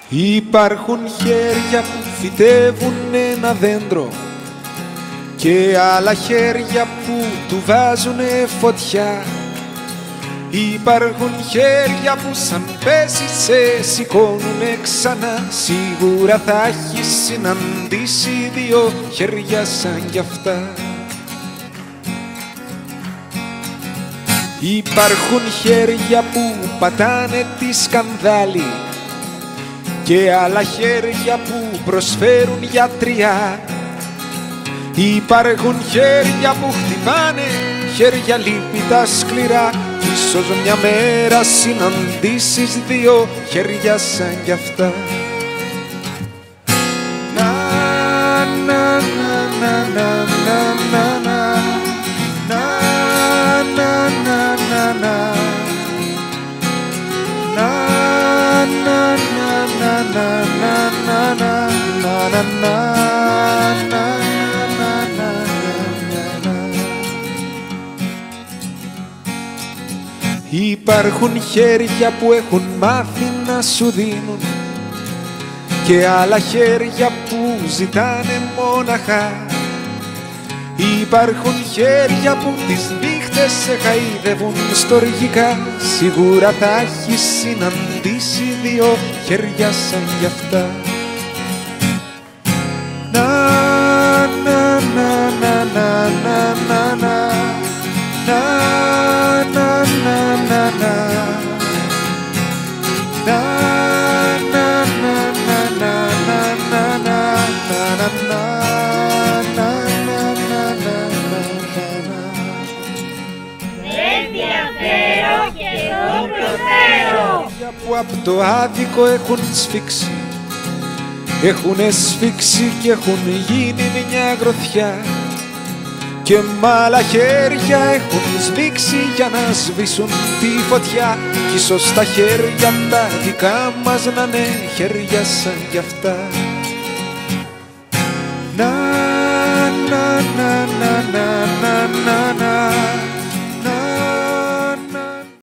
Υπάρχουν χέρια που φυτεύουν ένα δέντρο και άλλα χέρια που του βάζουνε φωτιά. Υπάρχουν χέρια που σαν πέσει σε σηκώνουνε ξανά. Σίγουρα θα έχεις συναντήσει δύο χέρια σαν κι αυτά. Υπάρχουν χέρια που πατάνε τη σκανδάλη και άλλα χέρια που προσφέρουν γιατριά. Υπάρχουν χέρια που χτυπάνε, χέρια λύπητα σκληρά. Κι ίσως μια μέρα συναντήσεις δύο χέρια σαν κι αυτά. Να, να, να, να, να, να, να, να, να, να, να. Υπάρχουν χέρια που έχουν μάθει να σου δίνουν και άλλα χέρια που ζητάνε μόναχα. Υπάρχουν χέρια που τις νύχτες σε χαϊδεύουν στοργικά. Σίγουρα θα έχεις συναντήσει δύο χέρια σαν κι αυτά. Να, να, να, να, να, να, να, να, να, να, να, να. Που απ' το άδικο έχουν σφίξει, έχουνε σφίξει και έχουν γίνει μια γροθιά. Και μ' άλλα χέρια έχουν σβήξει για να σβήσουν τη φωτιά. Κι ίσως τα χέρια τα δικά μας να είναι χέρια σαν κι αυτά.